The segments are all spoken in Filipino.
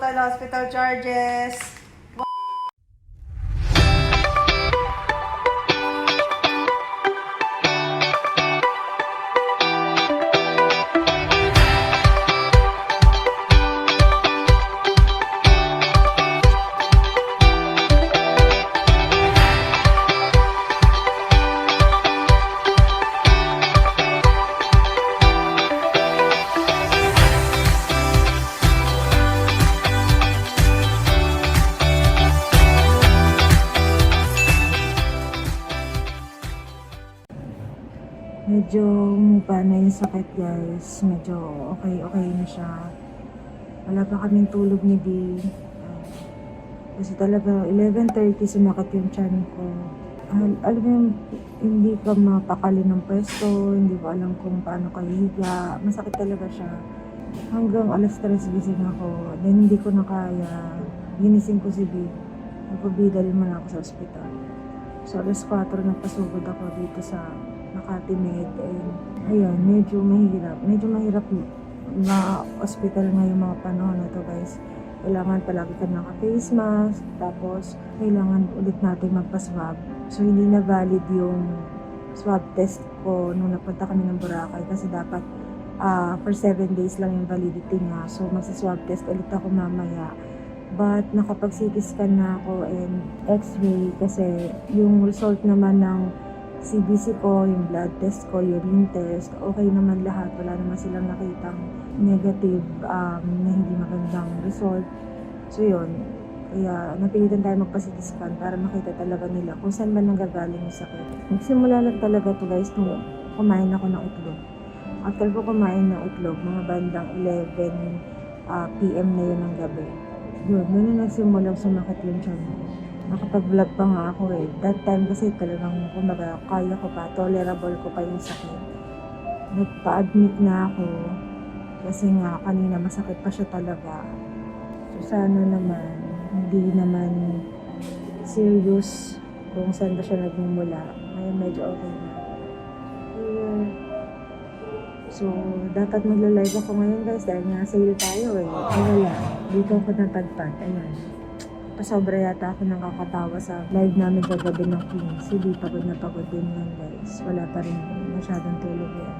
total hospital charges. Medyo umupa na yung sakit guys. Medyo okay na siya. Wala pa kaming tulog ni B. Kasi talaga 11:30 sumakit yung tiyan ko. Alam mo yung hindi ka mapakali ng pwesto, hindi ko alam kung paano kahiga. Masakit talaga siya. Hanggang alas 3 gising ako. Then hindi ko na kaya. Ginising ko si B. Nagpabidalin mo na ako sa ospital. So alas 4 nagpasugod ako dito sa Makati Med, and ayun, medyo mahirap ma-ospital ngayong mga panahon na to guys. Kailangan palagi ka naka-face mask, tapos kailangan ulit natin magpa-swab. So hindi na valid yung swab test ko nung napunta kami ng Boracay kasi dapat for 7 days lang yung validity niya. So magsa-swab test ulit ako mamaya. But nakapag-CT scan na ako and x-ray kasi yung result naman ng CBC ko, yung blood test ko, urine test, okay naman lahat. Wala naman silang nakitang negative na hindi magandang result. So yun, kaya napilitan tayo magpa-CT scan para makita talaga nila kung saan man nanggagaling yung sakit. Nagsimula lang talaga to guys nung kumain ako ng itlog. After ko kumain ng itlog, mga bandang 11 PM na yun ng gabi. Yun, doon na nagsimulang sumakit yung tiyan ko. Nakapag-vlog pa nga ako eh. That time kasi talagang kumbaga kaya ko pa, tolerable ko pa yung sakit. Nagpa-admit na ako kasi nga kanina masakit pa siya talaga. So sana naman, hindi naman serious kung saan ba siya nagmumula. Ngayon medyo okay na. So dapat magla-live ako ngayon guys dahil nga sale tayo eh. Ay wala, dito ako natagpad. Ayan. Pasobra yata ako nakakatawa sa live namin kagabi ng Kings. Hindi pagod na pagod din yan guys. Wala pa rin masyadong tulog yan.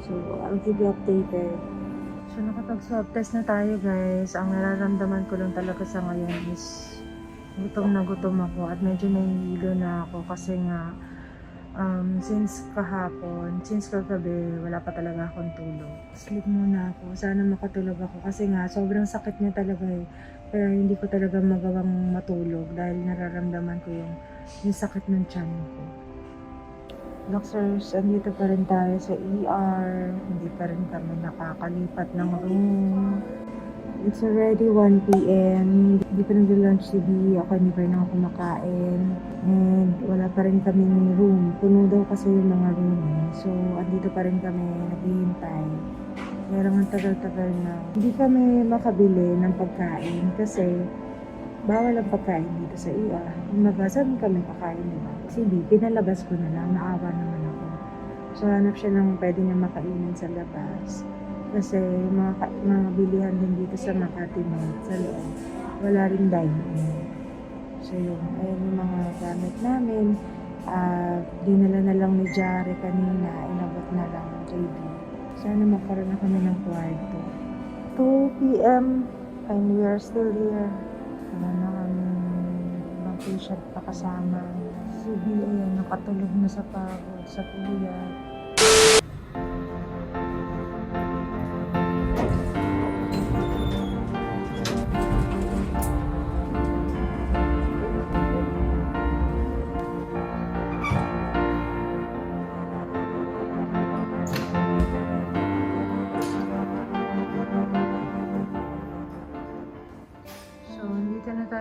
So, I'll keep you updated. So, nakapag-swab test na tayo guys. Ang nararamdaman ko lang talaga sa ngayon is gutom na gutom ako at medyo nahihilo na ako kasi nga since kahapon, since kagabi, wala pa talaga akong tulog. Sleep muna ako. Sana makatulog ako kasi nga sobrang sakit niya talaga eh. Kaya hindi ko talaga magawang matulog dahil nararamdaman ko yung sakit ng tiyan ko. Doctors, andito pa rin tayo sa ER. Hindi pa rin kami nakakalipat ng room. It's already 1 PM. Hindi pa nag-lunch si B. Ako hindi pa rin ako kumakain. And wala pa rin kaming room. Puno daw kasi yung mga room. So, andito pa rin kami naghihintay. Merong ang tagal-tagal na. Hindi kami makabili ng pagkain kasi bawal ang pagkain dito sa ER. Saan kami kakain nila? Si B, pinalabas ko na lang. Naawa naman ako. So, hanap siya ng pwede niya makainin sa labas. Kasi mga bilihan din dito sa Makati Med, sa loob. Wala rin dining. So, yun. Ayan yung mga gamit namin. Dinala na lang ni Jare kanina. Inabot na lang ng JB. Sana magkaroon na kami ng kwarto. 2 PM and we are still here. Wala na kami ibang patient pa kasama. Si B, ayan, nakatulog na sa pagod, sa puyat.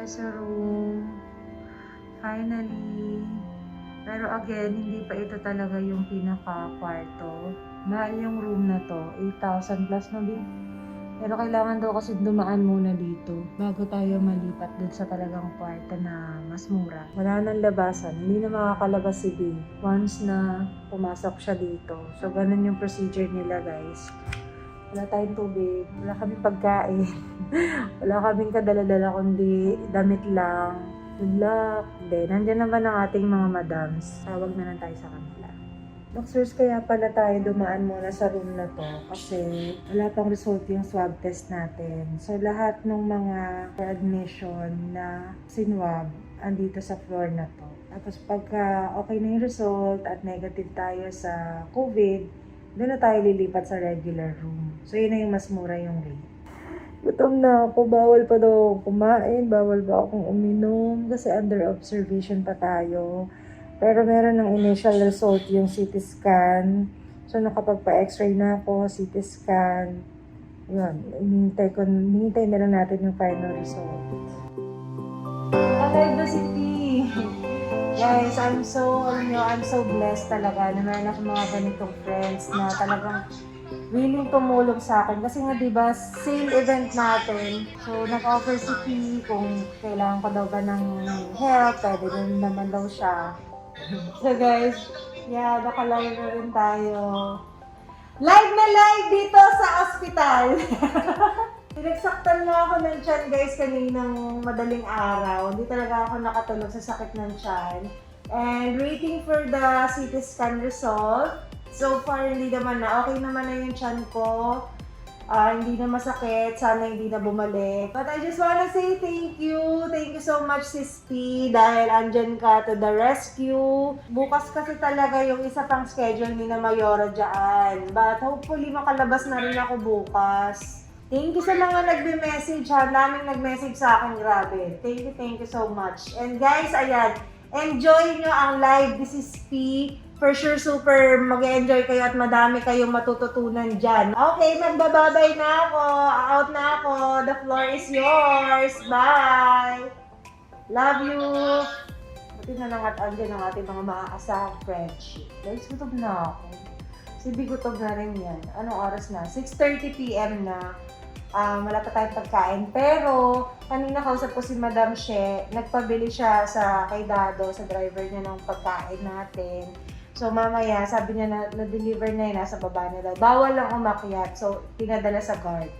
Sa room finally, pero again hindi pa ito talaga yung pinaka-kwarto. Mahal yung room na to, 8,000 plus na din. Pero kailangan daw kasi dumaan muna dito bago tayo malipat dun sa talagang kwarto na mas mura. Wala nang labasan, hindi na makakalabas si B once na pumasok siya dito. So ganun yung procedure nila guys. Wala tayong tubig, wala kaming pagkain. Wala kaming kadala-dala kundi damit lang. Good luck. Hindi, nandiyan naman ang ating mga madams. Tawag na lang tayo sa kanila. Doctors, kaya pala tayo dumaan muna sa room na to kasi wala pang result yung swab test natin. So lahat ng mga admission na sinwab andito sa floor na to. Tapos pagka okay na yung result at negative tayo sa COVID, doon na tayo lilipat sa regular room. So yun na yung mas mura yung rate. Gutom na ako, bawal pa daw akong kumain, bawal ba akong uminom kasi under observation pa tayo. Pero meron ng initial result yung CT scan. So nakapagpa-x-ray na ako, CT scan. Yun, hinihintay na lang natin yung final result. Alive na si P. Guys, I'm so blessed talaga na meron ako mga ganitong friends na talagang willing tumulong sa akin. Kasi nga diba, same event natin. So, nag-offer si P kung kailangan ko daw ba ng help, pwede rin naman daw siya. So guys, yeah, nakalive na rin tayo. Live na live dito sa ospital! Pinagsaktan mo ako ng tiyan guys kaninang madaling araw. Hindi talaga ako nakatulog sa sakit ng tiyan. And waiting for the CT scan result. So far, hindi naman na. Okay naman na yung tiyan ko. Hindi na masakit. Sana hindi na bumalik. But I just wanna say thank you. Thank you so much, Sis P. Dahil andyan ka to the rescue. Bukas kasi talaga yung isa pang schedule ni na Mayora dyan. But hopefully makalabas na rin ako bukas. Thank you sa mga nagbe-message ha. Daming nag-message sa akin. Grabe. Thank you so much. And guys, ayan. Enjoy nyo ang live. This is P. For sure, super mag-enjoy kayo at madami kayong matututunan dyan. Okay, magbababay na ako. Out na ako. The floor is yours. Bye! Love you! Buti na lang at andyan ang ating mga maaasahang friendship. Guys, gutom na ako. Sibi gutom na rin yan. Anong oras na? 6:30 p.m. na. Wala pa tayong pagkain. Pero, kanina kausap ko si Madam She. Nagpabili siya sa kay Dado, sa driver niya ng pagkain natin. So mamaya, sabi niya na-deliver na yun, nasa baba na daw. Bawal lang umakyat, so pinadala sa guard.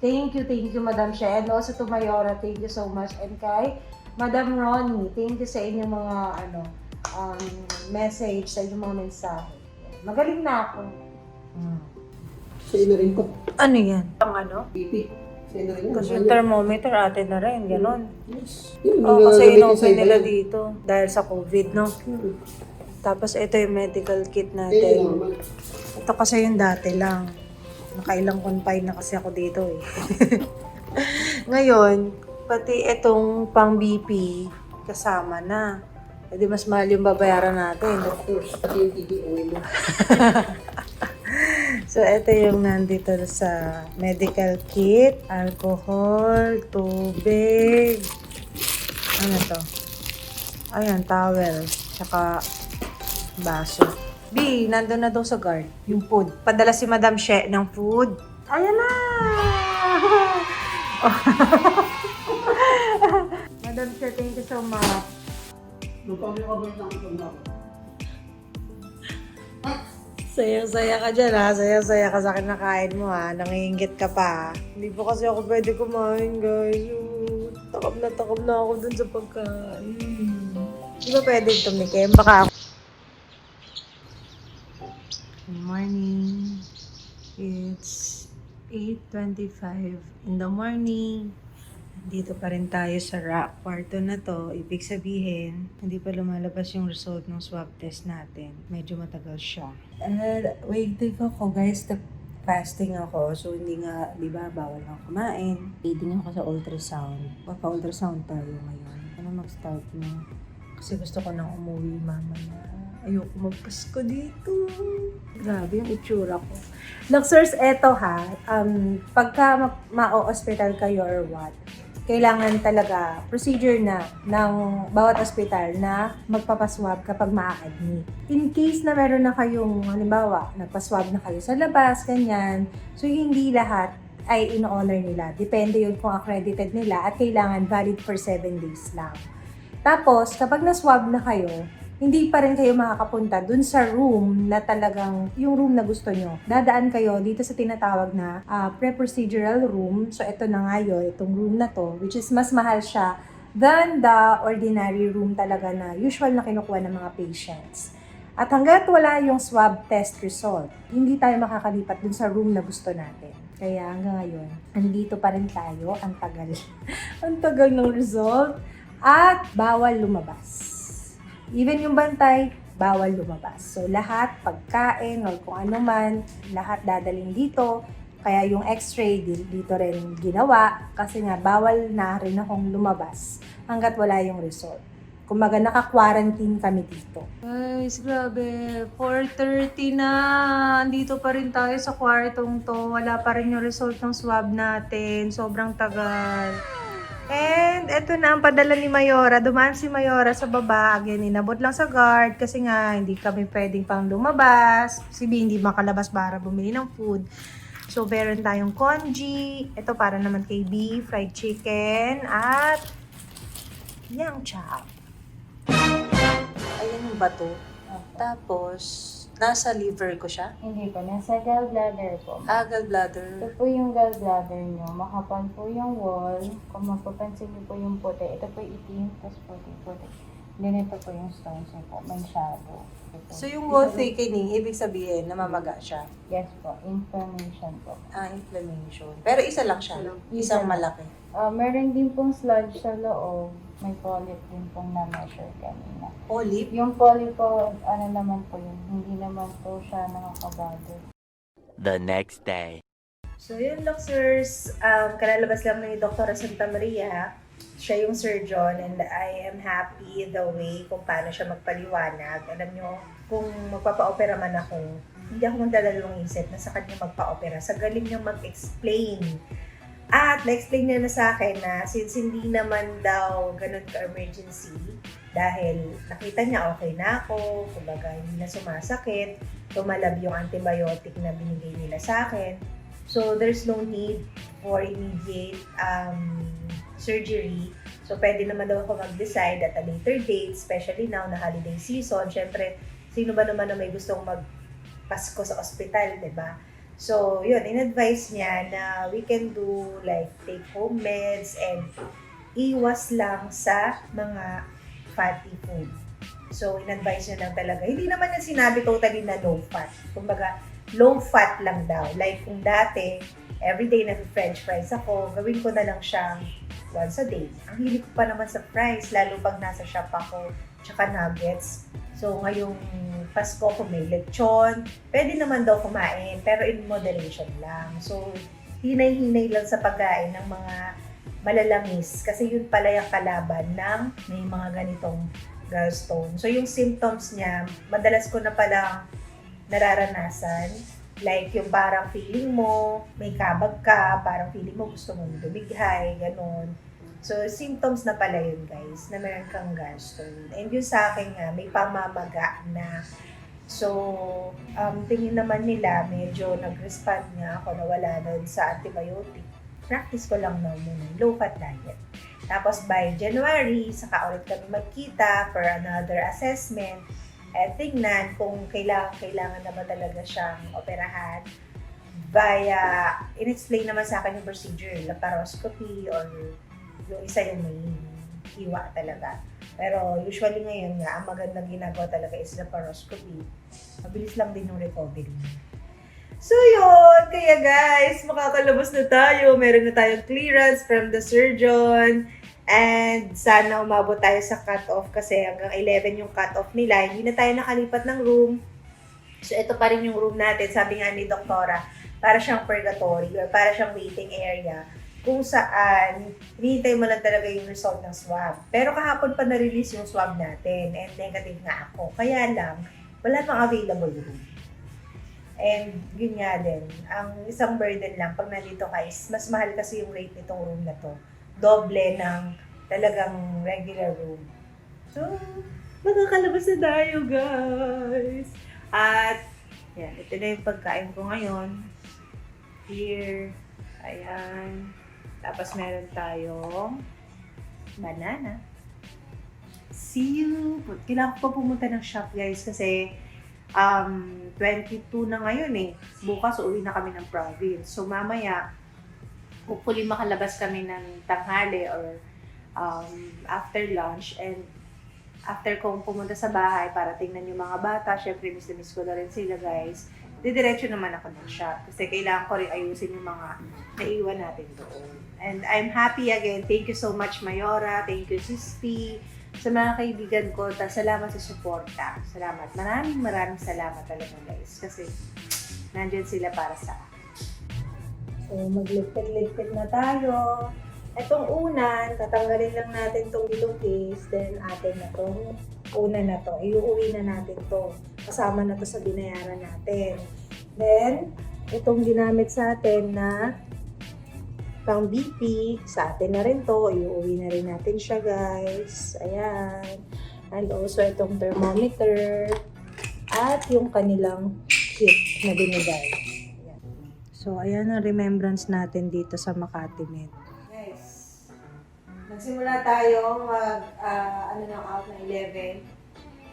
Thank you Madam She. And also to Mayora, thank you so much. And kay Madam Ronnie, thank you sa inyong mga message, sa inyong mga mensahe. Magaling na ako. Sa ina rin ko. Ano yan? Ang ano? BP. Sa ina rin. Kasi yung thermometer atin na rin, gano'n. Yes. Yun, Kasi gagamitin inopen sa iba nila yun. dito dahil sa COVID, no? Tapos ito yung medical kit Eh, natin. normal. Ito kasi yung dati lang. Nakailang confine na kasi ako dito eh. Ngayon, pati itong pang BP kasama na. E di mas mahal yung babayaran natin. Of course. Pati yung TV, okay mo. So, ito yung nandito sa medical kit. Alcohol, tubig. Ano to? Ayan, towel. Tsaka baso. B, nandun na daw sa guard. Yung food. Padala si Madam She ng food. Ayan na! Madam She, thank you so much. Nagpapalya ka ba yung nakapag na ako? Sayang-saya ka dyan ha. Sayang-saya ka sa kinakain mo ha. Nangihinggit ka pa. Hindi po kasi ako pwede kumain guys. Takam na ako dun sa pagkain. Hindi ba pwede tumikim? Baka ako. Good morning. It's 8:25 in the morning. Dito pa rin tayo sa kwarto na to. Ibig sabihin, hindi pa lumalabas yung result ng swab test natin. Medyo matagal siya. Waiting ako guys. Fasting ako. So hindi nga, di ba, bawal lang kumain. Waiting ako sa ultrasound. Papa-ultrasound tayo ngayon. Ano mag-start na? Kasi gusto ko nang umuwi mama na. Ayoko magpasko dito. Grabe yung itsura ko. Doctors, eto ha. Pagka ma-ospital kayo or what, kailangan talaga procedure na ng bawat ospital na magpapaswab kapag ma-admit. In case na meron na kayong, halimbawa, nagpaswab na kayo sa labas, ganyan. So, hindi lahat ay in-honor nila. Depende yun kung accredited nila at kailangan valid for 7 days lang. Tapos, kapag na-swab na kayo, hindi pa rin kayo makakapunta dun sa room na talagang yung room na gusto nyo. Dadaan kayo dito sa tinatawag na pre-procedural room. So, ito na nga yun, itong room na to, which is mas mahal siya than the ordinary room talaga na usual na kinukuha ng mga patients. At hanggat wala yung swab test result, hindi tayo makakalipat dun sa room na gusto natin. Kaya hanggang ngayon, andito pa rin tayo, ang tagal. Ang tagal ng result at bawal lumabas. Even yung bantay, bawal lumabas. So, lahat, pagkain o kung ano man, lahat dadalhin dito. Kaya yung x-ray dito rin ginawa kasi nga bawal na rin akong lumabas hanggat wala yung result. Kumbaga, naka-quarantine kami dito. Guys, grabe. 4:30 na. Andito pa rin tayo sa kwartong to. Wala pa rin yung result ng swab natin. Sobrang tagal. And eto na ang padala ni Mayora. Dumaan si Mayora sa baba. Again, inabot lang sa guard kasi nga hindi kami pwedeng pang lumabas. Si B hindi makalabas para bumili ng food. So, meron tayong congee. Ito para naman kay B, fried chicken at yang chop. Ayan yung bato. Tapos, nasa liver ko siya. Hindi po, nasa gallbladder po. Gallbladder. Ito po yung gallbladder nyo. Makapal po yung wall. Kung mapapansin nyo po yung puti. Ito po itim, tapos puti-puti. Then ito po yung stones nyo po. May shadow. So, yung wall thickening, ibig sabihin, namamaga siya. Yes po, inflammation po. Inflammation. Pero isa lang siya. Isang malaki. Meron din pong sludge sa loob. May polyp din pong na-measure kanina. Polyp? Yung polyp po, ano naman po yun, hindi naman po siya nakakabago. The next day. So yun, doctors, kalalabas lang ni Dr. Santa Maria. Siya yung surgeon and I am happy the way kung paano siya magpaliwanag. Alam nyo, kung magpapa-opera man ako, hindi ako magdadalawang isip na sa kanya magpa-opera. Sa galing niya mag-explain. At na-explain niya na sa akin na since hindi naman daw ganun ka-emergency, dahil nakita niya okay na ako, kumbaga hindi na sumasakit, tumalab yung antibiotic na binigay nila sa akin. So, there's no need for immediate surgery. So, pwede naman daw ako mag-decide at a later date, especially now na holiday season. Siyempre, sino ba naman na may gustong magpasko sa ospital, diba? So, yun, in-advise niya na we can do like take-home meds and iwas lang sa mga fatty food. So, in-advise niya lang talaga. Hindi naman niya sinabi totally na low fat. Kumbaga, low fat lang daw. Like kung dati, everyday na french fries ako, gawin ko na lang siyang once a day. Ang hilig ko pa naman sa fries, lalo pag nasa shop ako, tsaka nuggets. So, ngayong Pasko kung may lechon, pwede naman daw kumain, pero in moderation lang. So, hinay-hinay lang sa pagkain ng mga malalamis kasi yun pala yung kalaban ng may mga ganitong gallstone. So, yung symptoms niya, madalas ko na palang nararanasan. Like, yung parang feeling mo, may kabag ka, parang feeling mo gusto mong lumighay, ganon. So, symptoms na pala yun, guys, na meron kang gallstone. And yun sa akin nga, may pamamaga na. So, tingin naman nila, medyo nag-respond nga ako na wala doon sa antibiotic. Practice ko lang na muna, low-fat diet. Tapos, by January, saka ulit kami magkita for another assessment. At tingnan kung kailangan na ba talaga siyang operahan. Via, in-explain naman sa akin yung procedure, laparoscopy or yung isa yung may hiwa talaga. Pero usually ngayon nga, ang magandang ginagawa talaga is laparoscopy. Mabilis lang din yung recovery. So yun, kaya guys, makakalabas na tayo. Meron na tayong clearance from the surgeon. And sana umabot tayo sa cut-off kasi hanggang 11 yung cut-off nila. Hindi na tayo nakalipat ng room. So ito pa rin yung room natin. Sabi nga ni Doktora, para siyang purgatory or para siyang waiting area kung saan hinihintay mo lang talaga yung result ng swab. Pero kahapon pa na-release yung swab natin and negative nga ako. Kaya lang, wala pang available room. And yun nga din, ang isang burden lang pag nandito ka is mas mahal kasi yung rate nitong room na to. Doble ng talagang regular room. So, makakalabas na tayo, guys. At, yan, ito na yung pagkain ko ngayon. Here, ayan. Tapos meron tayong banana, See you. Kailangan ko pa pumunta ng shop, guys, kasi 22 na ngayon eh. Bukas uwi na kami ng province. So mamaya, hopefully makalabas kami ng tanghali or after lunch, and after kong pumunta sa bahay para tingnan yung mga bata, syempre miss na miss ko na rin sila, guys. Didiretso naman ako ng shop kasi kailangan ko rin ayusin yung mga naiwan natin doon. And I'm happy again. Thank you so much, Mayora. Thank you, Sis P. Sa mga kaibigan ko, salamat sa suporta. Salamat. Maraming salamat talaga, guys. Kasi nandyan sila para sa akin. So, magligpit-ligpit na tayo. Itong unan, tatanggalin lang natin itong bilogis. Then, atin na itong unan na to. Iuuwi na natin to. Kasama na to sa binayaran natin. Then, itong ginamit sa atin na pang BP, sa atin na rin to. Iuuwi na rin natin siya, guys. Ayan. And also, itong thermometer. At yung kanilang kit na binigay. Ayan. So, ayan ang remembrance natin dito sa Makati Med. Guys, nagsimula tayo out na 11.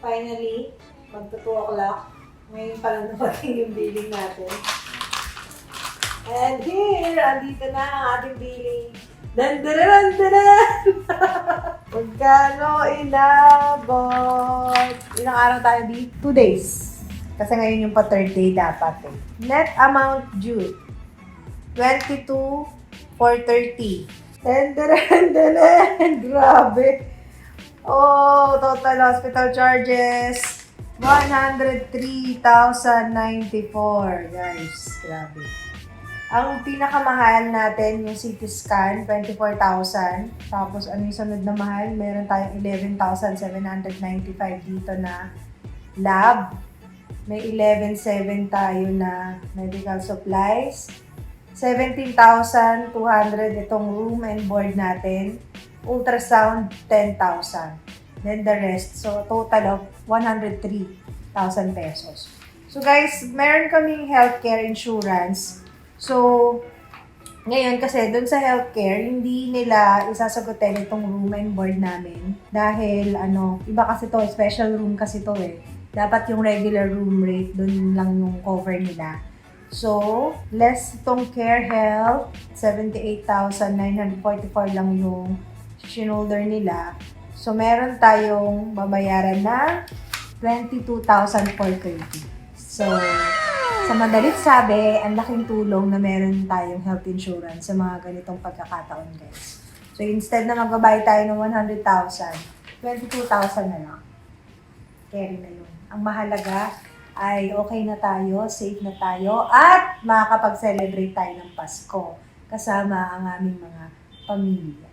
Finally, magto 2 o'clock. Ngayon pa lang napating yung billing natin. And here, andito na ang ating billing. Dandaran! Magkano inabot? Ilang araw tayo dito? 2 days. Kasi ngayon yung pa 3rd day dapat eh. Net amount due. 22,430. Dandaran! Grabe! Oh, total hospital charges. 103,094. Guys, grabe. Ang pinakamahal natin, yung CT scan, 24,000. Tapos, ano yung sunod na mahal? Meron tayong 11,795 dito na lab. May 11,700 tayo na medical supplies. 17,200 itong room and board natin. Ultrasound, 10,000. Then the rest. So, total of 103,000 pesos. So, guys, meron kaming healthcare insurance. So, ngayon kasi doon sa healthcare, hindi nila isasagutin itong room and board namin. Dahil, iba kasi to, special room kasi to eh. Dapat yung regular room rate, doon lang yung cover nila. So, less itong Carehealth, 78,944 lang yung shoulder nila. So, meron tayong babayaran na 22,430. So, sa madalit sabi, ang laking tulong na meron tayong health insurance sa mga ganitong pagkakataon, guys. So, instead na magbabayad tayo ng 100,000, 22,000 na lang. Carry na yun. Ang mahalaga ay okay na tayo, safe na tayo, at makakapag-celebrate tayo ng Pasko kasama ang aming mga pamilya.